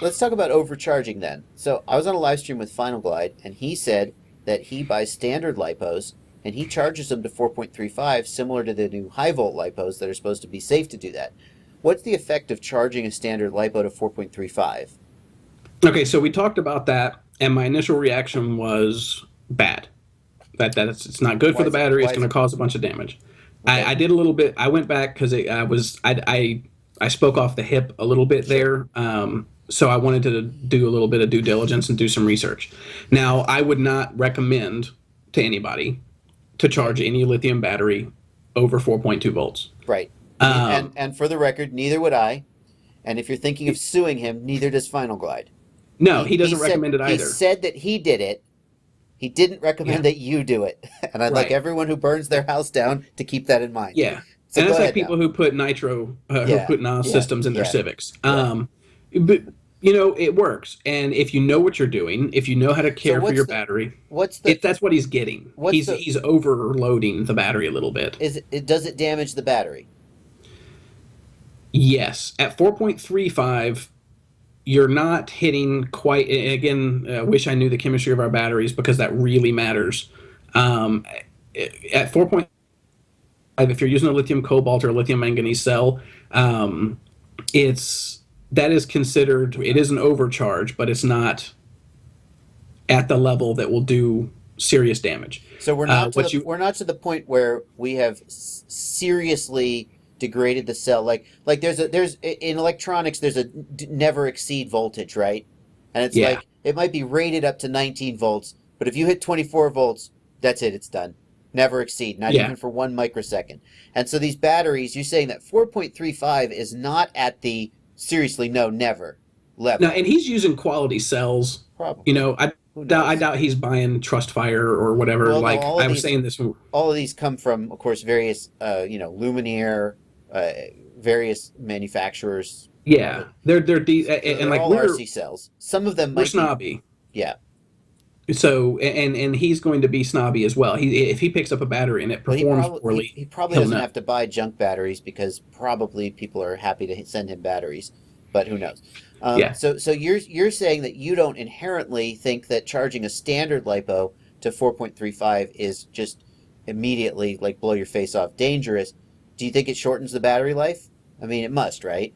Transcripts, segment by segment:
let's talk about overcharging then. So I was on a live stream with Final Glide, and he said that he buys standard lipos and he charges them to 4.35, similar to the new high volt lipos that are supposed to be safe to do that. What's the effect of charging a standard lipo to 4.35? Okay, so we talked about that, and my initial reaction was bad. It's not good for the battery. It's Why is going it? to cause a bunch of damage. Okay. I did a little bit. I went back because I spoke off the hip a little bit Sure. there. So I wanted to do a little bit of due diligence and do some research. Now, I would not recommend to anybody to charge any lithium battery over 4.2 volts. Right. And for the record, neither would I. And if you're thinking of suing him, neither does Final Glide. No, he doesn't recommend it He either. said that he did it. He didn't recommend Yeah, that you do it. And I'd like right. everyone who burns their house down to keep that in mind. Yeah, So and go it's like ahead now. people who put nitro, who Yeah. put NOS Yeah. systems in their Yeah. Civics. Yeah. But it works, and if you know what you're doing, if you know how to So care for your battery, what's the if that's what he's getting, what's the he's overloading the battery a little bit. is it does it damage the battery? Yes, at 4.35, you're not hitting quite. Again, wish I knew the chemistry of our batteries because that really matters. Um, at 4.5, if you're using a lithium cobalt or a lithium manganese cell, it's that is considered. It is an overcharge, but it's not at the level that will do serious damage. So What you we're not to the point where we have seriously degraded the cell. Like there's in electronics there's a never exceed voltage, right? And it's Yeah, like it might be rated up to 19 volts, but if you hit 24 volts, that's it. It's done. Never exceed, not yeah. even for 1 microsecond. And so these batteries, you're saying that 4.35 is not at the seriously no never No, level. and he's using quality cells. Probably. I Who I knows? doubt he's buying Trust Fire or whatever. Well, no, Like I was saying this. all of these come from, of course, various, Luminaire, uh, various manufacturers. Yeah, So and they're like all RC cells. Some of them we're might be, snobby. yeah. So and he's going to be snobby as well. If he picks up a battery and it Well, performs poorly, he probably he'll doesn't know. have to buy junk batteries because probably people are happy to send him batteries, but who knows? Yeah. So you're saying that you don't inherently think that charging a standard lipo to 4.35 is just immediately like blow your face off dangerous. Do you think it shortens the battery life? I mean, it must, right?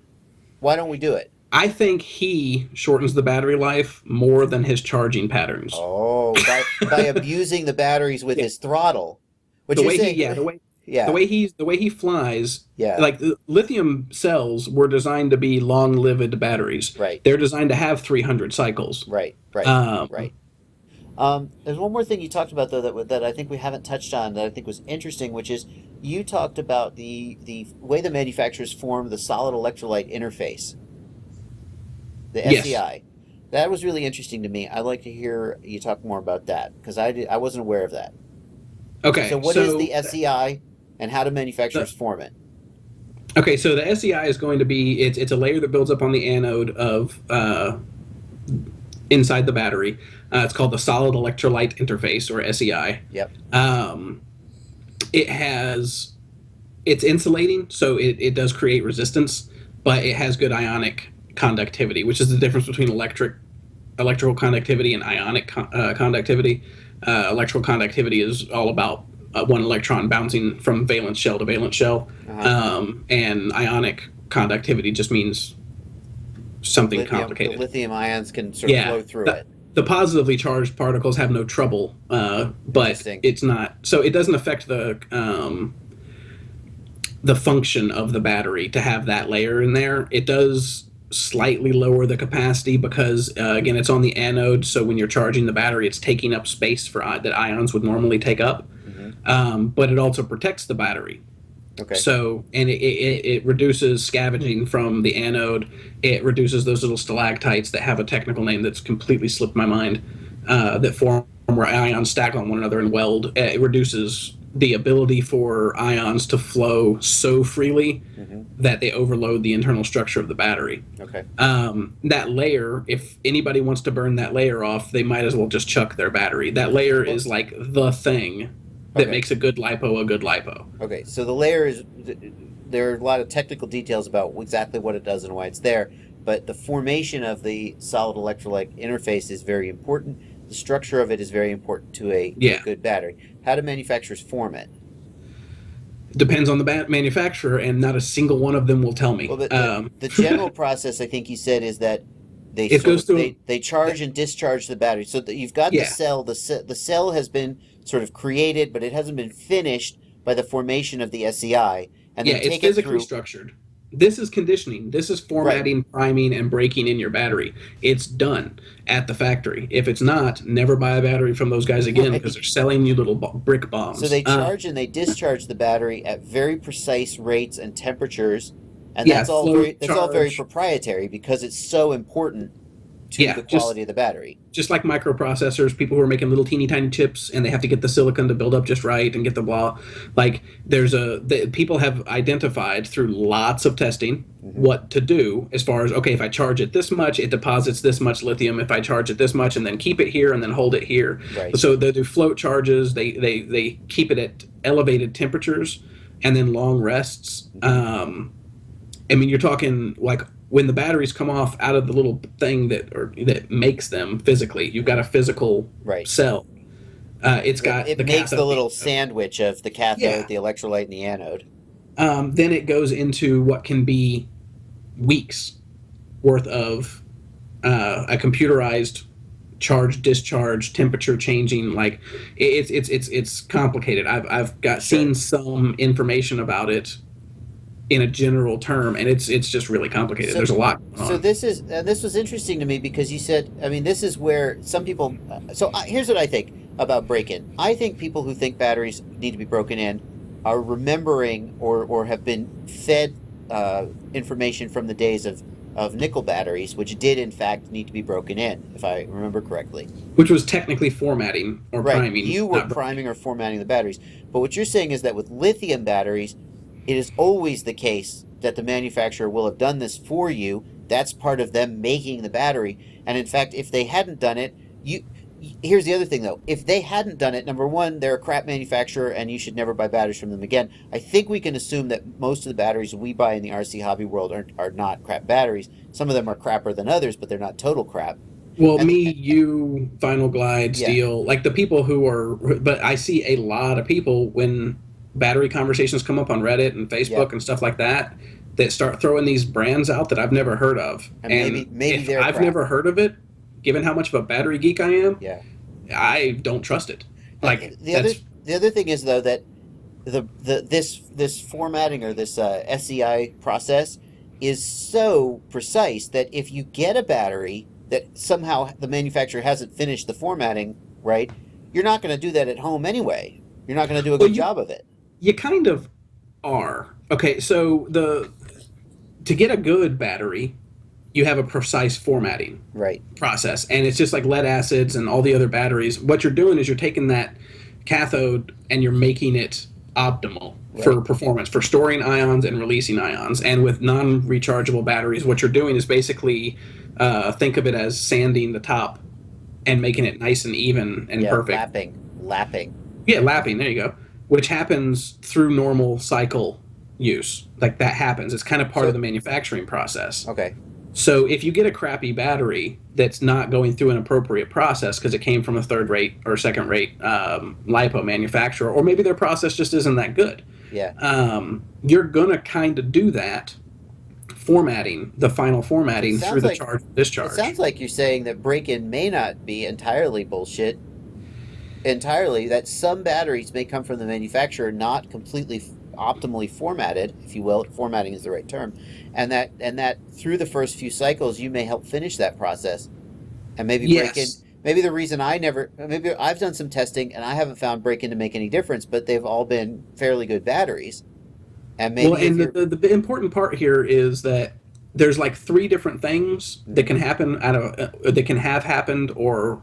Why don't we do it? I think he shortens the battery life more than his charging patterns. Oh, by abusing the batteries with Yeah. his throttle, which The you're way he saying, yeah yeah, the way he flies, yeah, like the lithium cells were designed to be long-lived batteries. right, They're designed to have 300 cycles. right, Um, right. There's one more thing you talked about though that I think we haven't touched on that I think was interesting, which is you talked about the way the manufacturers form the solid electrolyte interface, the yes. SEI. That was really interesting to me. I'd like to hear you talk more about that because I wasn't aware of that. So Okay. what is the SEI and how do manufacturers The, form it? okay. So the SEI is going to be it's a layer that builds up on the anode of inside the battery. It's called the solid electrolyte interface or SEI. Yep. Um, it has it's insulating, so it does create resistance, but it has good ionic conductivity, which is the difference between electrical conductivity and ionic conductivity. Electrical conductivity is all about one electron bouncing from valence shell to valence shell, Uh-huh. and ionic conductivity just means something The complicated. lithium ions can sort of Yeah, flow through it. the positively charged particles have no trouble, but Interesting. it's not. So it doesn't affect the function of the battery to have that layer in there. It does slightly lower the capacity because again it's on the anode, so when you're charging the battery it's taking up space for that ions would normally take up, Hmm. but it also protects the battery. Okay. So and it reduces scavenging from the anode. It reduces those little stalactites that have a technical name that's completely slipped my mind, that form where ions stack on one another and weld. It reduces the ability for ions to flow so freely Hmm. that they overload the internal structure of the battery. Okay. That layer, if anybody wants to burn that layer off, they might as well just chuck their battery. That layer Well, is like the thing that okay. makes a good lipo a good lipo. Okay. So the layer is there are a lot of technical details about exactly what it does and why it's there, but the formation of the solid electrolyte interface is very important. The structure of it is very important to a good battery. How do manufacturers form it? Depends on the manufacturer, and not a single one of them will tell me. Well, the general process, I think you said, is that they charge and discharge the battery. So that you've got the cell. The cell has been sort of created, but it hasn't been finished by the formation of the SEI. And then it's physically structured. This is conditioning. This is formatting, priming, and breaking in your battery. It's done at the factory. If it's not, never buy a battery from those guys again, because they're selling you little brick bombs. So they charge and they discharge the battery at very precise rates and temperatures, and that's all very proprietary because it's so important to the quality of the battery. Just like microprocessors, people who are making little teeny tiny chips, and they have to get the silicon to build up just right and get the blah. Like people have identified through lots of testing what to do as far as, okay, if I charge it this much, it deposits this much lithium. If I charge it this much and then keep it here and then hold it here. Right. So they do float charges. They keep it at elevated temperatures and then long rests. I mean, you're talking like, when the batteries come off out of the little thing that makes them physically, you've got a physical cell. It makes the little sandwich of the cathode, the electrolyte, and the anode. Then it goes into what can be weeks worth of a computerized charge, discharge, temperature changing. Like it's complicated. I've seen some information about it in a general term, and it's just really complicated. There's a lot going on. So this was interesting to me because you said, I mean, this is where some people. Here's what I think about break-in. I think people who think batteries need to be broken in are remembering or have been fed information from the days of nickel batteries, which did in fact need to be broken in, if I remember correctly. Which was technically formatting or priming. You were priming or formatting the batteries. But what you're saying is that with lithium batteries, it is always the case that the manufacturer will have done this for you. That's part of them making the battery. And in fact, if they hadn't done it, here's the other thing though. If they hadn't done it, number one, they're a crap manufacturer and you should never buy batteries from them again. I think we can assume that most of the batteries we buy in the RC hobby world are not crap batteries. Some of them are crapper than others, but they're not total crap. Well, you, Final Glide, Steel, like the people but I see a lot of people when battery conversations come up on Reddit and Facebook and stuff like that start throwing these brands out that I've never heard of. And maybe if I've never heard of it, given how much of a battery geek I am, I don't trust it. Like the other thing is though that this formatting or this SEI process is so precise that if you get a battery that somehow the manufacturer hasn't finished the formatting right, you're not going to do that at home anyway. You're not going to do a good job of it. You kind of are. Okay, so to get a good battery, you have a precise formatting process. And it's just like lead acids and all the other batteries. What you're doing is you're taking that cathode and you're making it optimal for performance, for storing ions and releasing ions. And with non-rechargeable batteries, what you're doing is basically think of it as sanding the top and making it nice and even and perfect. Lapping. Yeah, lapping. There you go. Which happens through normal cycle use. Like that happens. It's kind of part of the manufacturing process. Okay. So if you get a crappy battery that's not going through an appropriate process because it came from a third-rate or second-rate LiPo manufacturer, or maybe their process just isn't that good, you're going to kind of do that the final formatting through the charge and discharge. It sounds like you're saying that break-in may not be entirely bullshit. Entirely, that some batteries may come from the manufacturer not completely optimally formatted, if you will. Formatting is the right term, and that through the first few cycles you may help finish that process, and maybe break-in. Maybe the reason maybe I've done some testing and I haven't found break-in to make any difference, but they've all been fairly good batteries. And maybe the important part here is that there's like 3 different things that can happen that can have happened or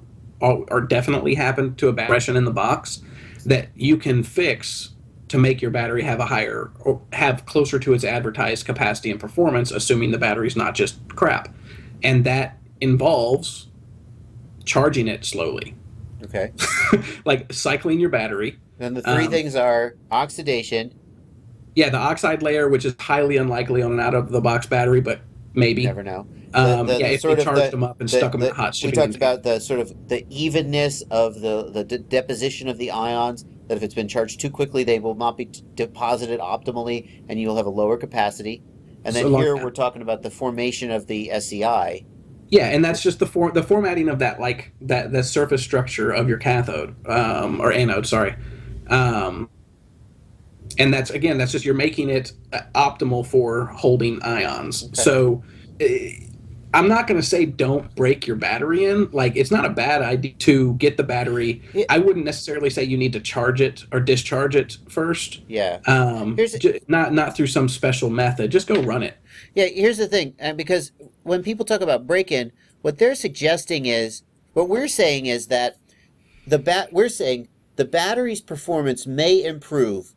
definitely happened to a battery in the box that you can fix to make your battery have a higher or have closer to its advertised capacity and performance, assuming the battery's not just crap. And that involves charging it slowly. Okay. Like cycling your battery. And the 3 things are oxidation. Yeah, the oxide layer, which is highly unlikely on an out-of-the-box battery, but maybe. You never know. Yeah, the if they sort of charged them up and stuck them in a hot we shipping talked container. about the sort of the evenness of the deposition of the ions, that if it's been charged too quickly they will not be deposited optimally and you'll have a lower capacity. And then So long, here yeah. we're talking about the formation of the SEI. Yeah, and that's Which just the formatting of that, like that the surface structure of your cathode, or anode, sorry. Um, and that's, again, that's just, you're making it optimal for holding ions. okay. So I'm not going to say don't break your battery in. Like, it's not a bad idea to get the battery. Yeah, I wouldn't necessarily say you need to charge it or discharge it first. yeah. Here's Not through some special method. Just go run it. Yeah, here's the thing, and because when people talk about break-in, what they're suggesting is, what we're saying is that we're saying the battery's performance may improve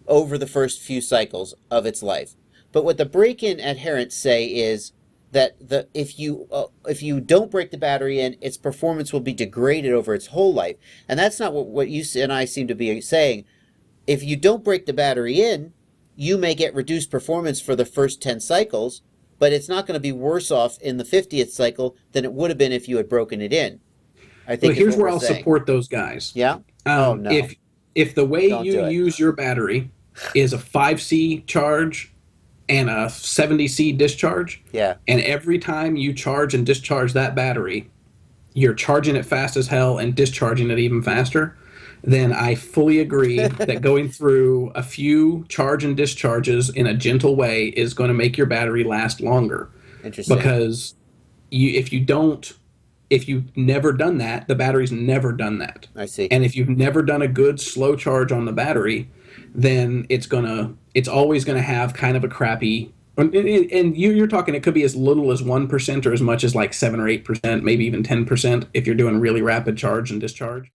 over the first few cycles of its life. But what the break-in adherents say is that if you don't break the battery in, its performance will be degraded over its whole life. And that's not what you and I seem to be saying. If you don't break the battery in, you may get reduced performance for the first 10 cycles, but it's not going to be worse off in the 50th cycle than it would have been if you had broken it in, I But think is here's what where we're I'll saying. support those guys. Yeah? Oh, no. If the way Don't you do it. use your battery is a 5C charge and a 70C discharge, Yeah. and every time you charge and discharge that battery, you're charging it fast as hell and discharging it even faster, then I fully agree that going through a few charge and discharges in a gentle way is going to make your battery last longer. Interesting. Because if you've never done that, the battery's never done that. I see. And if you've never done a good slow charge on the battery, then it's always gonna have kind of a crappy. And you're talking, it could be as little as 1% or as much as like 7 or 8%, maybe even 10% if you're doing really rapid charge and discharge.